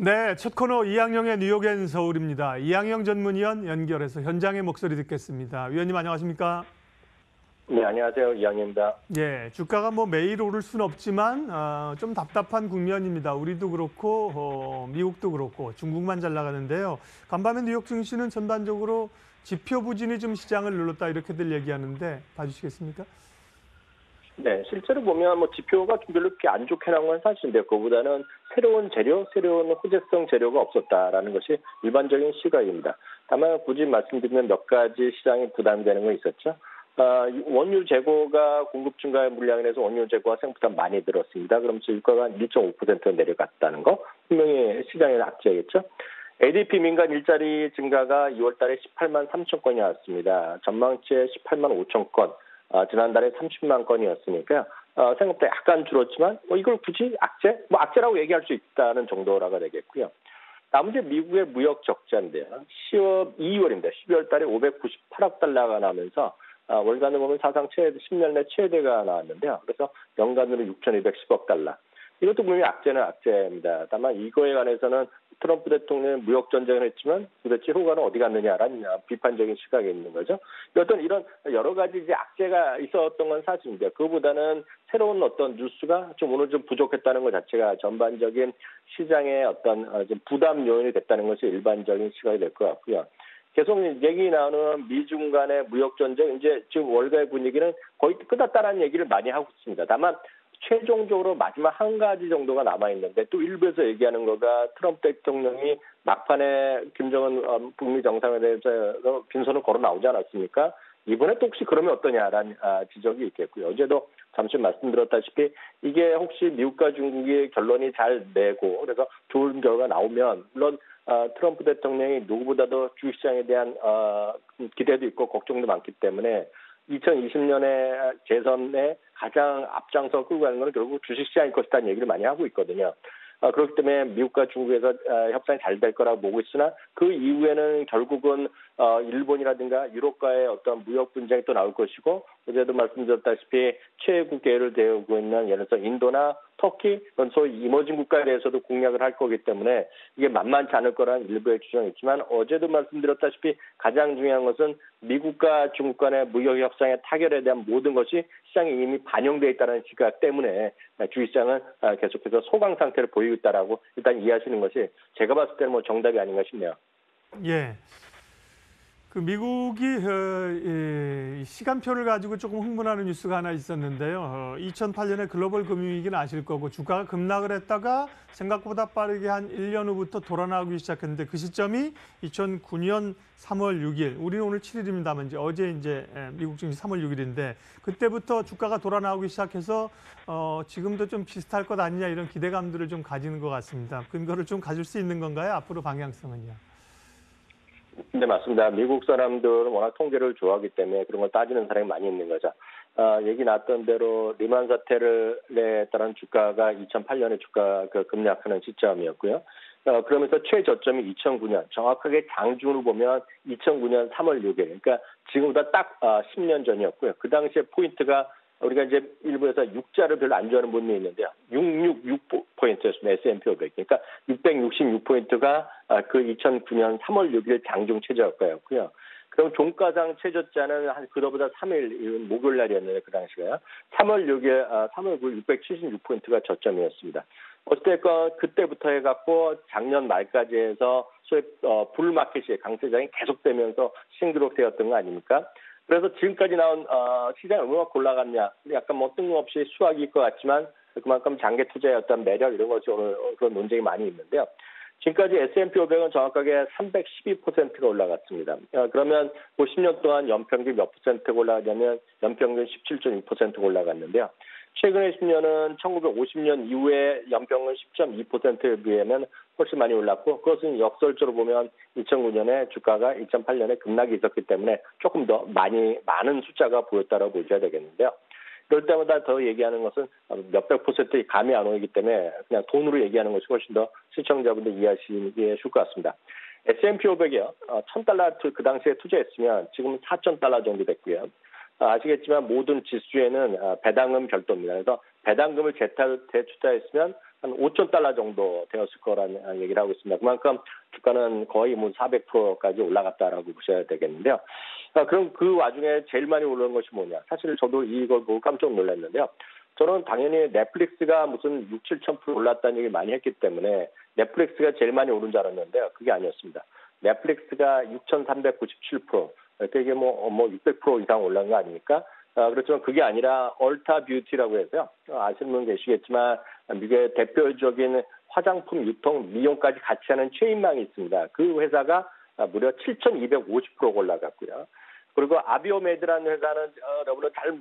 네, 첫 코너 이항영의 뉴욕 앤 서울입니다. 이항영 전문위원 연결해서 현장의 목소리 듣겠습니다. 위원님 안녕하십니까? 네, 안녕하세요. 이항입니다. 예, 주가가 뭐 매일 오를 수는 없지만 좀 답답한 국면입니다. 우리도 그렇고 미국도 그렇고 중국만 잘 나가는데요. 간밤에 뉴욕 증시는 전반적으로 지표 부진이 좀 시장을 눌렀다 이렇게들 얘기하는데 봐주시겠습니까? 네, 실제로 보면 뭐 지표가 좀 별로 그렇게 안 좋게 나온 건 사실인데 그거보다는 새로운 재료, 새로운 호재성 재료가 없었다라는 것이 일반적인 시각입니다. 다만 굳이 말씀드리면 몇 가지 시장이 부담되는 건 있었죠. 원유 재고가 공급 증가의 물량에 대해서 원유 재고가 생각보다 많이 늘었습니다. 그러면서 유가가 한 1.5% 내려갔다는 거 분명히 시장의 악재겠죠. ADP 민간 일자리 증가가 2월 달에 18만 3천 건이 왔습니다. 전망치에 18만 5천 건, 지난달에 30만 건이었으니까 생각보다 약간 줄었지만 이걸 굳이 악재? 뭐 악재라고 얘기할 수 있다는 정도라가 되겠고요. 나머지 미국의 무역 적자인데요. 2월입니다. 12월 달에 598억 달러가 나면서 월간으로 보면 사상 최대 10년 내 최대가 나왔는데요. 그래서 연간으로 6,210억 달러. 이것도 분명히 악재는 악재입니다. 다만 이거에 관해서는 트럼프 대통령이 무역 전쟁을 했지만 도대체 효과는 어디 갔느냐라는 비판적인 시각이 있는 거죠. 어떤 이런 여러 가지 이제 악재가 있었던 건 사실입니다. 그거보다는 새로운 어떤 뉴스가 좀 오늘 좀 부족했다는 것 자체가 전반적인 시장의 어떤 좀 부담 요인이 됐다는 것이 일반적인 시각이 될 것 같고요. 계속 얘기 나오는 미중 간의 무역 전쟁, 이제 지금 월가의 분위기는 거의 끝났다라는 얘기를 많이 하고 있습니다. 다만 최종적으로 마지막 한 가지 정도가 남아있는데 또 일부에서 얘기하는 거가 트럼프 대통령이 막판에 김정은 북미 정상회담에서 빈손을 걸어 나오지 않았습니까? 이번에 또 혹시 그러면 어떠냐라는 지적이 있겠고요. 어제도 잠시 말씀드렸다시피 이게 혹시 미국과 중국의 결론이 잘 내고 그래서 좋은 결과가 나오면 물론 트럼프 대통령이 누구보다도 주식시장에 대한 기대도 있고 걱정도 많기 때문에 2020년에 재선에 가장 앞장서 끌고 가는 건 결국 주식시장일 것이라는 얘기를 많이 하고 있거든요. 그렇기 때문에 미국과 중국에서 협상이 잘 될 거라고 보고 있으나 그 이후에는 결국은 일본이라든가 유럽과의 어떤 무역 분쟁이 또 나올 것이고 어제도 말씀드렸다시피 최애국 계열을 대우고 있는 예를 들어서 인도나 터키 그런 소위 이머징 국가에 대해서도 공략을 할 거기 때문에 이게 만만치 않을 거라는 일부의 주장이 있지만 어제도 말씀드렸다시피 가장 중요한 것은 미국과 중국 간의 무역 협상의 타결에 대한 모든 것이 시장에 이미 반영되어 있다는 시각 때문에 주식시장은 계속해서 소강 상태를 보이고 있다라고 일단 이해하시는 것이 제가 봤을 때는 뭐 정답이 아닌가 싶네요. 예. 그 미국이 시간표를 가지고 조금 흥분하는 뉴스가 하나 있었는데요. 2008년에 글로벌 금융위기는 아실 거고 주가가 급락을 했다가 생각보다 빠르게 한 1년 후부터 돌아나오기 시작했는데 그 시점이 2009년 3월 6일. 우리는 오늘 7일입니다만 이제 어제 이제 미국 증시 3월 6일인데 그때부터 주가가 돌아나오기 시작해서 지금도 좀 비슷할 것 아니냐 이런 기대감들을 좀 가지는 것 같습니다. 근거를 좀 가질 수 있는 건가요? 앞으로 방향성은요? 네, 맞습니다. 미국 사람들은 워낙 통계를 좋아하기 때문에 그런 걸 따지는 사람이 많이 있는 거죠. 얘기 나왔던 대로 리만 사태에 따른 주가가 2008년에 주가 급락하는 시점이었고요. 그러면서 최저점이 2009년, 정확하게 장중으로 보면 2009년 3월 6일, 그러니까 지금보다 딱 10년 전이었고요. 그 당시에 포인트가 우리가 이제 일부에서 6자를 별로 안 좋아하는 분이 있는데요. 666포인트였습니다. S&P 500. 그러니까 666포인트가 그 2009년 3월 6일 장중 최저가였고요. 그럼 종가상 최저자는 한 그거보다 3일 목요일 날이었는데 그 당시가요. 3월 6일, 3월 9일 676포인트가 저점이었습니다. 어쨌든 그때부터 해갖고 작년 말까지 해서 소위 불마켓이 강세장이 계속되면서 싱그럽되었던 거 아닙니까? 그래서 지금까지 나온 시장이 얼마나 올라갔냐. 약간 뭐 뜬금없이 수학일 것 같지만 그만큼 장기 투자의 어떤 매력 이런 것이 오늘 그런 논쟁이 많이 있는데요. 지금까지 S&P 500은 정확하게 312%가 올라갔습니다. 그러면 50년 동안 연평균 몇 퍼센트가 올라가냐면 연평균 17.6%가 올라갔는데요. 최근의 10년은 1950년 이후에 연평균 10.2%에 비하면 훨씬 많이 올랐고 그것은 역설적으로 보면 2009년에 주가가 2008년에 급락이 있었기 때문에 조금 더 많은 숫자가 보였다고 보셔야 되겠는데요. 그럴 때마다 더 얘기하는 것은 몇백 퍼센트 감이 안 오기 때문에 그냥 돈으로 얘기하는 것이 훨씬 더 시청자분들 이해하시기에 쉬울 것 같습니다. S&P 500이요. $1,000 그 당시에 투자했으면 지금 $4,000 정도 됐고요. 아시겠지만 모든 지수에는 배당금 별도입니다. 그래서 배당금을 재투자했으면 한 5천 달러 정도 되었을 거라는 얘기를 하고 있습니다. 그만큼 주가는 거의 뭐 400%까지 올라갔다라고 보셔야 되겠는데요. 그럼 그 와중에 제일 많이 오른 것이 뭐냐? 사실 저도 이걸 보고 깜짝 놀랐는데요. 저는 당연히 넷플릭스가 무슨 6, 7천% 올랐다는 얘기를 많이 했기 때문에 넷플릭스가 제일 많이 오른 줄 알았는데요. 그게 아니었습니다. 넷플릭스가 6,397%, 그러니까 이게 뭐 600% 이상 올라간 거 아닙니까? 그렇지만 그게 아니라 얼타 뷰티라고 해서요. 아시는 분 계시겠지만 미국의 대표적인 화장품 유통, 미용까지 같이 하는 체인망이 있습니다. 그 회사가 무려 7,250% 올라갔고요. 그리고 아비오메드라는 회사는 여러분은 잘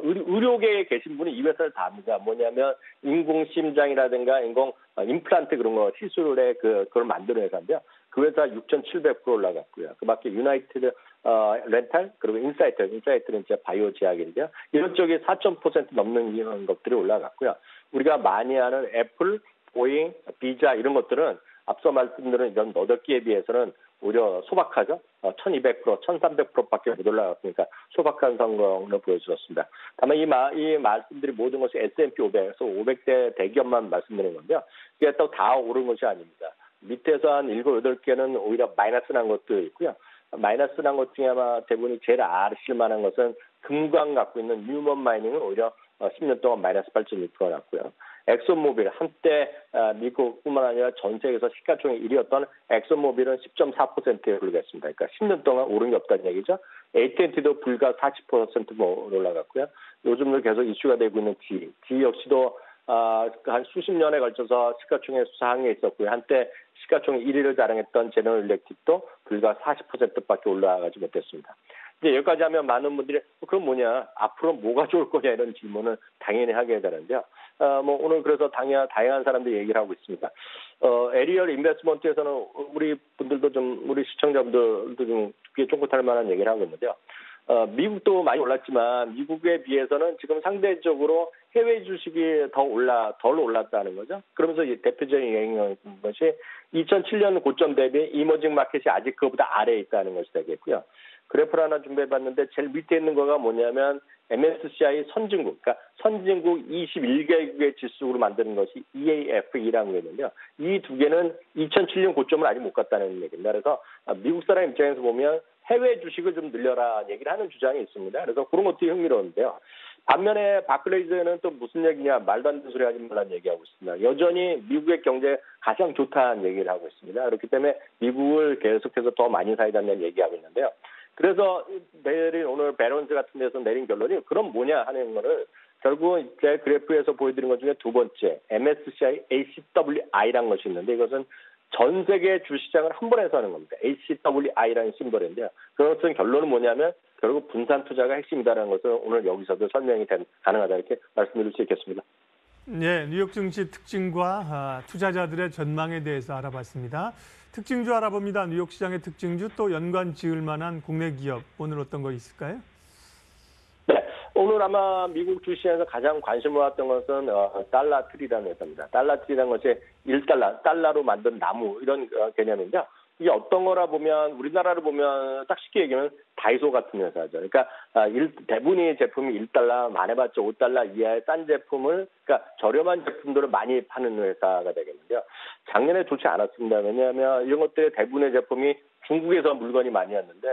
의료계에 계신 분이 이 회사를 다 압니다. 뭐냐면 인공심장이라든가 인공 임플란트 그런 거 시술에 그걸 만드는 회사인데요. 그 회사 6,700% 올라갔고요. 그밖에 유나이티드 렌탈 그리고 인사이트는 이제 바이오 제약인데요. 이런 쪽이 4,000% 넘는 이런 것들이 올라갔고요. 우리가 많이 아는 애플, 보잉, 비자 이런 것들은 앞서 말씀드린 이런 8개에 비해서는 오히려 소박하죠. 1,200%, 1,300%밖에 못 올라갔으니까 소박한 성공을 보여주었습니다. 다만 이 말씀드린 모든 것이 S&P 500, 그래서 500대 대기업만 말씀드리는 건데요. 이게 또 다 오른 것이 아닙니다. 밑에서 한 7, 8개는 오히려 마이너스 난 것도 있고요. 마이너스 난 것 중에 아마 대부분이 제일 아실 만한 것은 금광 갖고 있는 뉴먼 마이닝은 오히려 10년 동안 마이너스 8.6%가 났고요. 엑소모빌 한때 미국뿐만 아니라 전 세계에서 시가총액 1위였던 엑소모빌은 10.4%에 오르겠습니다. 그러니까 10년 동안 오른 게 없다는 얘기죠. AT&T도 불과 40% 올라갔고요. 요즘도 계속 이슈가 되고 있는 G 역시도 한 수십 년에 걸쳐서 시가총액 수상에 있었고요. 한때 시가총액 1위를 자랑했던 제너럴 일렉트릭도 불과 40%밖에 올라가지 못했습니다. 이제 여기까지 하면 많은 분들이 그럼 뭐냐, 앞으로 뭐가 좋을 거냐 이런 질문을 당연히 하게 되는데요. 오늘 그래서 다양한 사람들이 얘기를 하고 있습니다. 에리얼 인베스트먼트에서는 우리 분들도 우리 시청자분들도 좀 귀에 쫑긋할 만한 얘기를 하고 있는데요. 미국도 많이 올랐지만 미국에 비해서는 지금 상대적으로 해외 주식이 덜 올랐다는 거죠. 그러면서 대표적인 것이 2007년 고점 대비 이머징 마켓이 아직 그거보다 아래에 있다는 것이 되겠고요. 그래프를 하나 준비해봤는데 제일 밑에 있는 거가 뭐냐면 MSCI 선진국, 그러니까 선진국 21개국의 지수로 만드는 것이 EAFE라는 게 있는데요. 이 두 개는 2007년 고점을 아직 못 갔다는 얘기입니다. 그래서 미국 사람 입장에서 보면 해외 주식을 좀 늘려라 얘기를 하는 주장이 있습니다. 그래서 그런 것도 흥미로운데요. 반면에 바클레이즈는 또 무슨 얘기냐, 말도 안 되는 소리 하지 말라는 얘기하고 있습니다. 여전히 미국의 경제 가장 좋다는 얘기를 하고 있습니다. 그렇기 때문에 미국을 계속해서 더 많이 사야 된다는 얘기하고 있는데요. 그래서 오늘 배런스 같은 데서 내린 결론이 그럼 뭐냐 하는 거를 결국 제 그래프에서 보여드린 것 중에 두 번째 MSCI ACWI라는 것이 있는데 이것은 전 세계 주시장을 한 번에 하는 겁니다. ACWI라는 심벌인데요. 그것은 결론은 뭐냐면 결국 분산 투자가 핵심이다라는 것을 오늘 여기서도 설명이 가능하다 이렇게 말씀드릴 수 있겠습니다. 네, 뉴욕 증시 특징과 투자자들의 전망에 대해서 알아봤습니다. 특징주 알아봅니다. 뉴욕 시장의 특징주 또 연관 지을 만한 국내 기업 오늘 어떤 거 있을까요? 네, 오늘 아마 미국 주시장에서 가장 관심을 모았던 것은 달러트리라는 회사입니다. 달러트리라는 것이 1달러, 달러로 만든 나무 이런 개념인데요. 이게 어떤 거라 보면 우리나라로 보면 딱 쉽게 얘기하면 다이소 같은 회사죠. 그러니까 대부분의 제품이 1달러, 많아봤자 5달러 이하의 싼 제품을, 그러니까 저렴한 제품들을 많이 파는 회사가 되겠는데요. 작년에 좋지 않았습니다. 왜냐하면 이런 것들의 대부분의 제품이 중국에서 물건이 많이 왔는데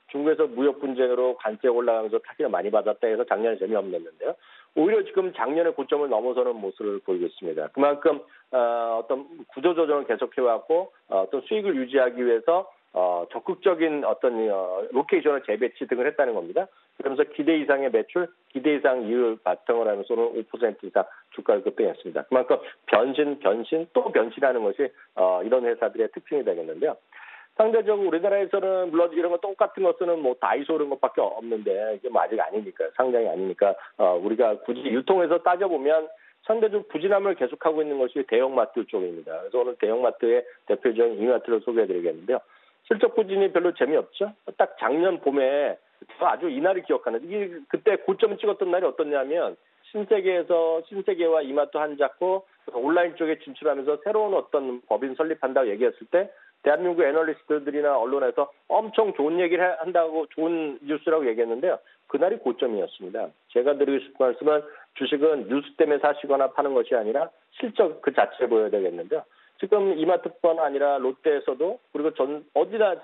중국에서 무역 분쟁으로 관세 올라가면서 타격을 많이 받았다 해서 작년에 재미없었는데요. 오히려 지금 작년의 고점을 넘어서는 모습을 보이고 있습니다. 그만큼 어떤 구조 조정을 계속해왔고 어떤 수익을 유지하기 위해서 적극적인 어떤 로케이션을 재배치 등을 했다는 겁니다. 그러면서 기대 이상의 매출, 기대 이상 이익을 바탕으로 하면서는 5% 이상 주가를 급등했습니다. 그만큼 변신 또 변신하는 것이 이런 회사들의 특징이 되겠는데요. 상대적으로 우리나라에서는 물론 이런 거 똑같은 것은 뭐 다이소 이런 것밖에 없는데 이게 뭐 아직 아니니까 상장이 아니니까 우리가 굳이 유통에서 따져보면 상대적으로 부진함을 계속하고 있는 것이 대형마트 쪽입니다. 그래서 오늘 대형마트의 대표적인 이마트를 소개해드리겠는데요. 실적 부진이 별로 재미없죠. 딱 작년 봄에 아주 이날을 기억하는 이게 그때 고점을 찍었던 날이 어떻냐면 신세계와 이마트 한 잡고 온라인 쪽에 진출하면서 새로운 어떤 법인 설립한다고 얘기했을 때 대한민국 애널리스트들이나 언론에서 엄청 좋은 얘기를 한다고 좋은 뉴스라고 얘기했는데요. 그날이 고점이었습니다. 제가 드리고 싶은 말씀은 주식은 뉴스 때문에 사시거나 파는 것이 아니라 실적 그 자체를 보여야 되겠는데요. 지금 이마트뿐만 아니라 롯데에서도 그리고 어디나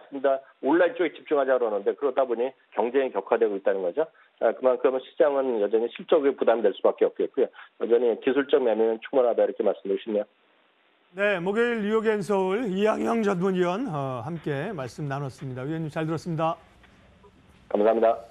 온라인 쪽에 집중하자 그러는데 그러다 보니 경쟁이 격화되고 있다는 거죠. 그만큼 시장은 여전히 실적이 부담될 수밖에 없겠고요. 여전히 기술적 매매는 충분하다 이렇게 말씀드리고 싶네요. 네, 목요일 뉴욕앤서울 이항영 전문위원 함께 말씀 나눴습니다. 위원님 잘 들었습니다. 감사합니다.